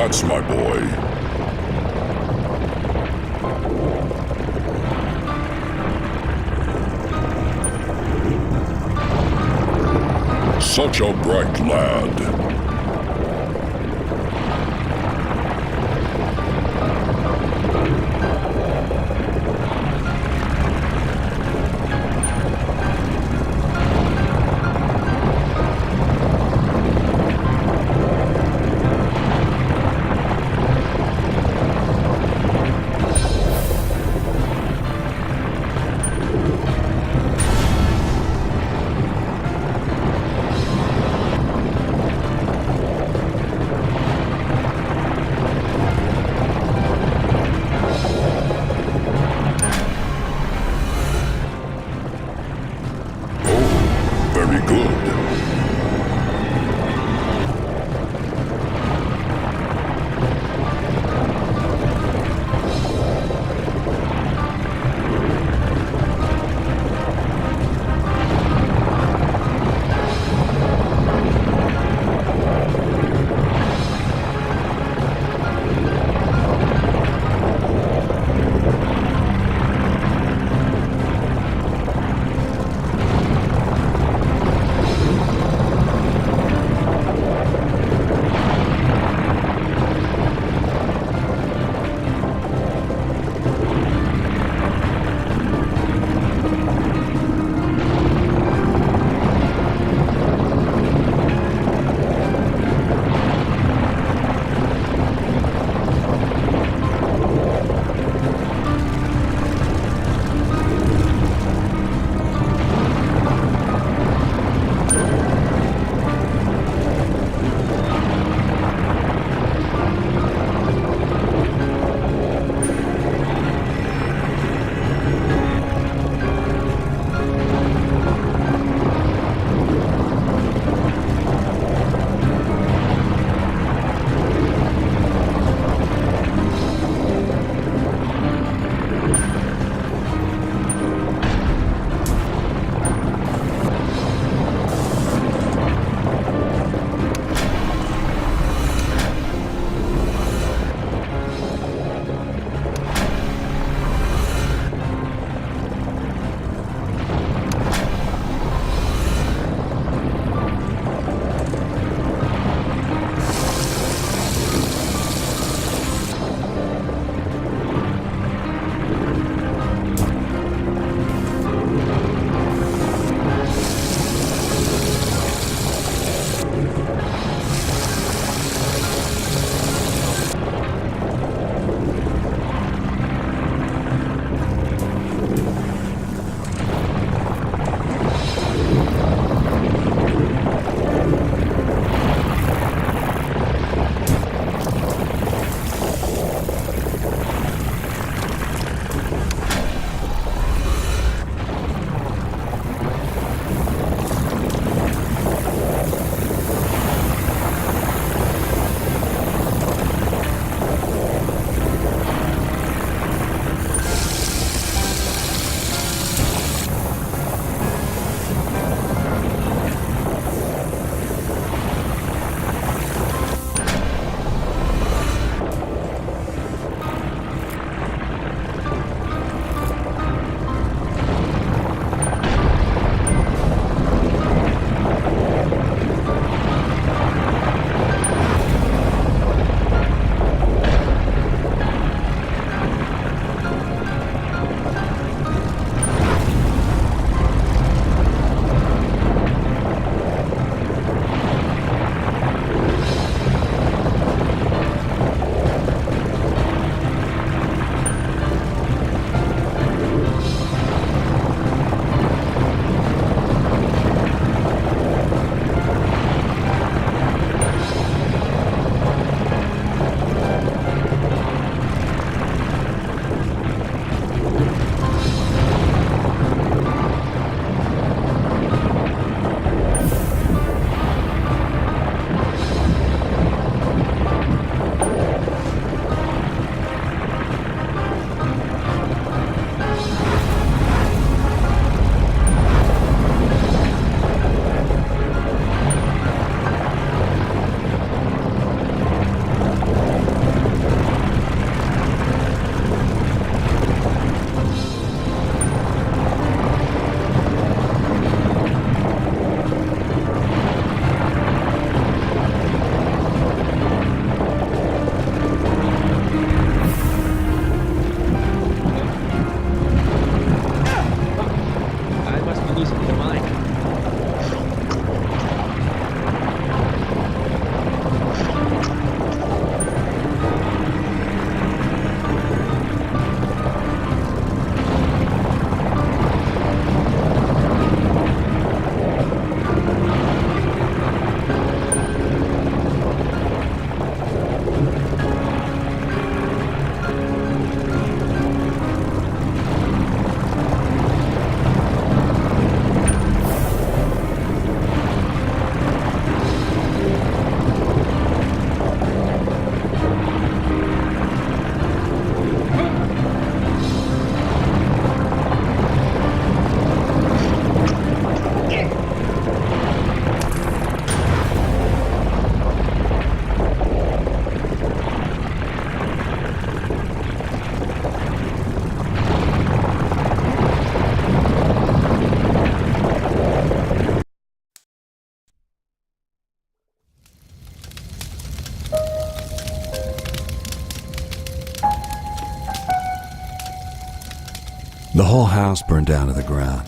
That's my boy. Such a bright lad. The whole house burned down to the ground,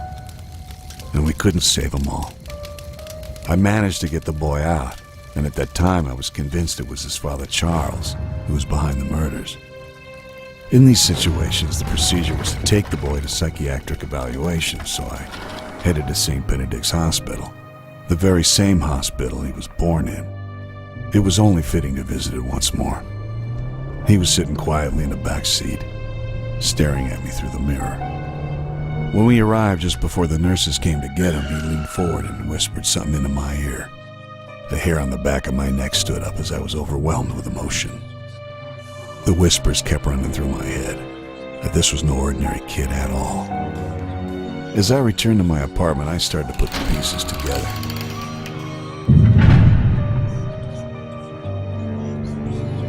and we couldn't save them all. I managed to get the boy out, and at that time I was convinced it was his father Charles who was behind the murders. In these situations, the procedure was to take the boy to psychiatric evaluation, so I headed to St. Benedict's Hospital, the very same hospital he was born in. It was only fitting to visit it once more. He was sitting quietly in the back seat, staring at me through the mirror. When we arrived just before the nurses came to get him, he leaned forward and whispered something into my ear. The hair on the back of my neck stood up as I was overwhelmed with emotion. The whispers kept running through my head that this was no ordinary kid at all. As I returned to my apartment, I started to put the pieces together.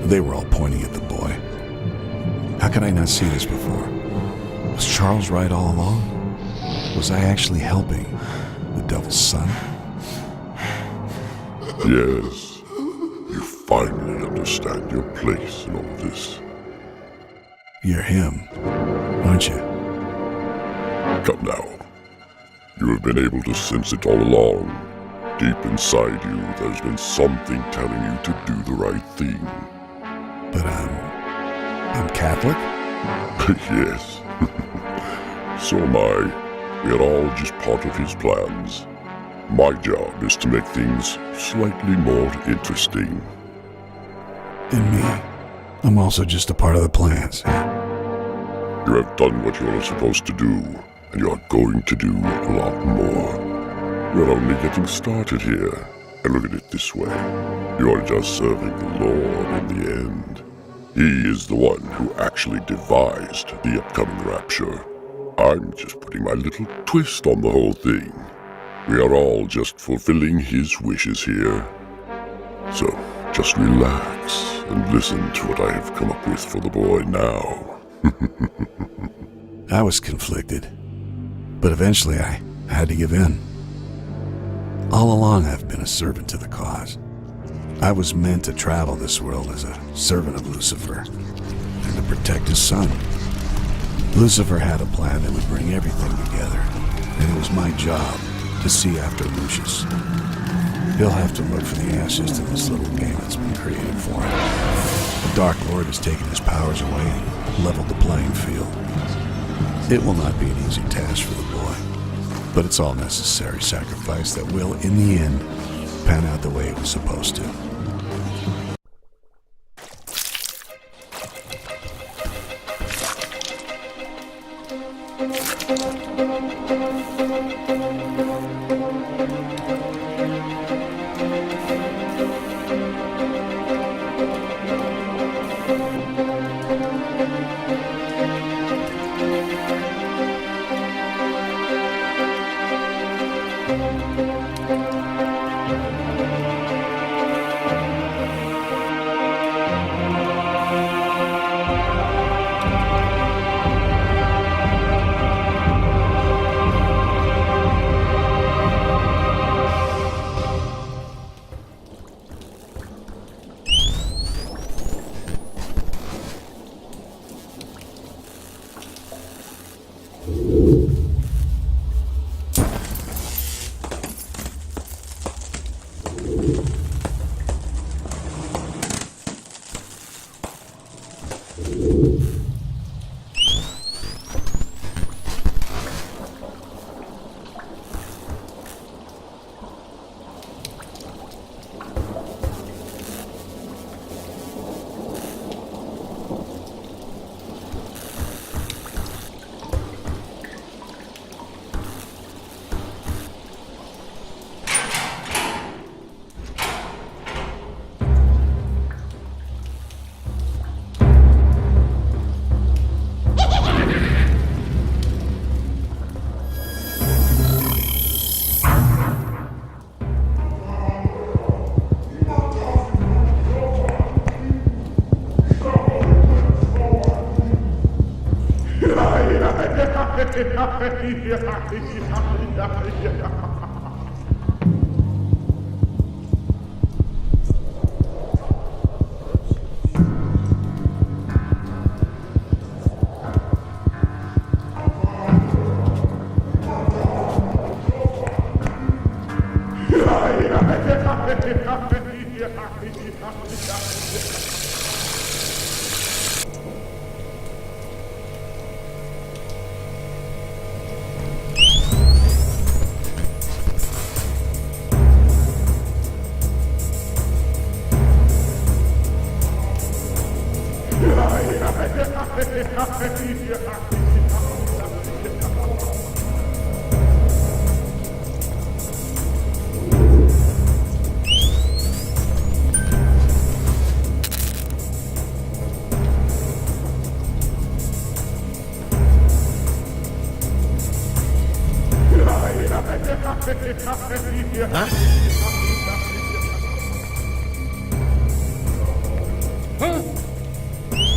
They were all pointing at the boy. How could I not see this before? Was Charles right all along? Was I actually helping the devil's son? Yes, you finally understand your place in all this. You're him, aren't you? Come now. You have been able to sense it all along. Deep inside you, there's been something telling you to do the right thing. But I'm Catholic? Yes. So am I. We are all just part of his plans. My job is to make things slightly more interesting. And me. I'm also just a part of the plans. You have done what you are supposed to do, and you are going to do a lot more. You're only getting started here. And look at it this way. You are just serving the Lord in the end. He is the one who actually devised the upcoming rapture. I'm just putting my little twist on the whole thing. We are all just fulfilling his wishes here. So, just relax and listen to what I have come up with for the boy now. I was conflicted, but eventually I had to give in. All along I've been a servant to the cause. I was meant to travel this world as a servant of Lucifer and to protect his son. Lucifer had a plan that would bring everything together, and it was my job to see after Lucius. He'll have to look for the answers to this little game that's been created for him. The Dark Lord has taken his powers away and leveled the playing field. It will not be an easy task for the boy, but it's all necessary sacrifice that will, in the end, pan out the way it was supposed to.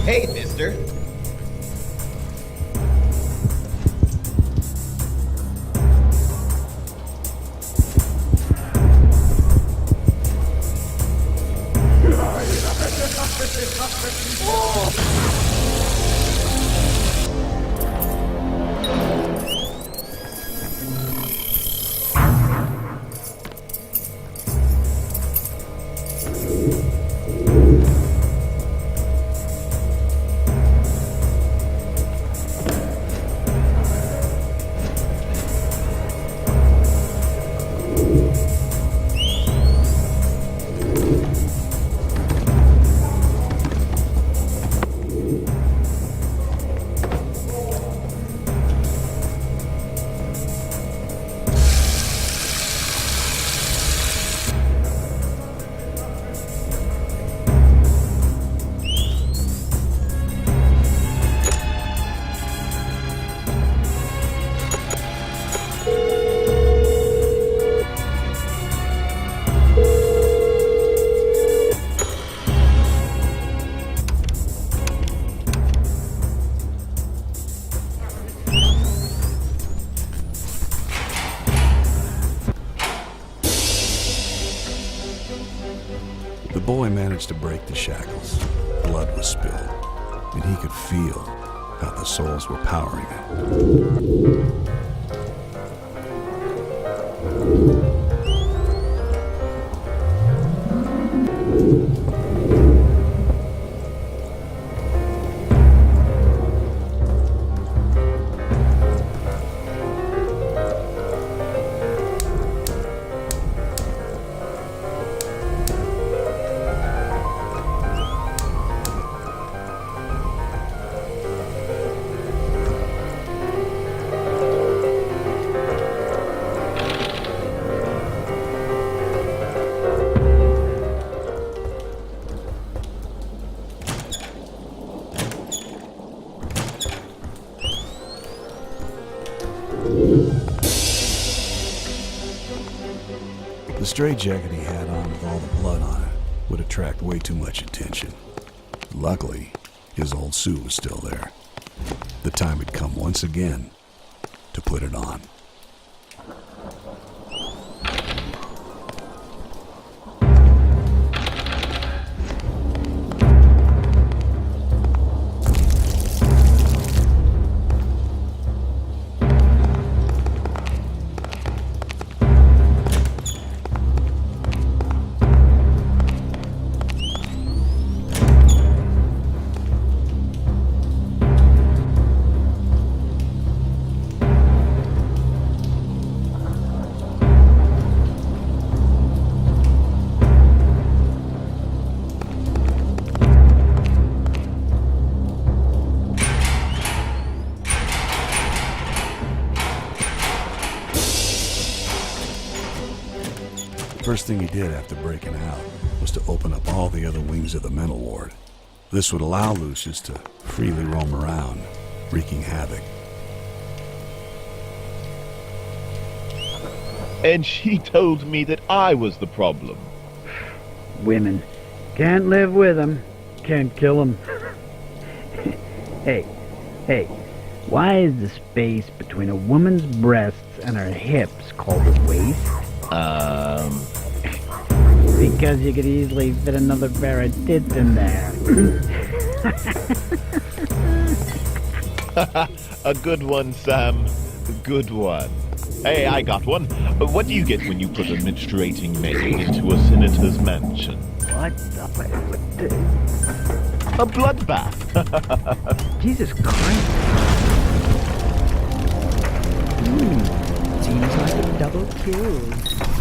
Hey, mister. The boy managed to break the shackles. Blood was spilled, and he could feel how the souls were powering him. The straitjacket he had on with all the blood on it would attract way too much attention. Luckily, his old suit was still there. The time had come once again to put it on. First thing he did after breaking out was to open up all the other wings of the mental ward. This would allow Lucius to freely roam around, wreaking havoc. And she told me that I was the problem. Women. Can't live with them. Can't kill them. Hey, why is the space between a woman's breasts and her hips called a waist? Because you could easily fit another pair of tits in there. A good one, Sam. Good one. Hey, I got one. What do you get when you put a menstruating maid into a senator's mansion? What the fuck? A bloodbath. Jesus Christ. Seems like a double kill.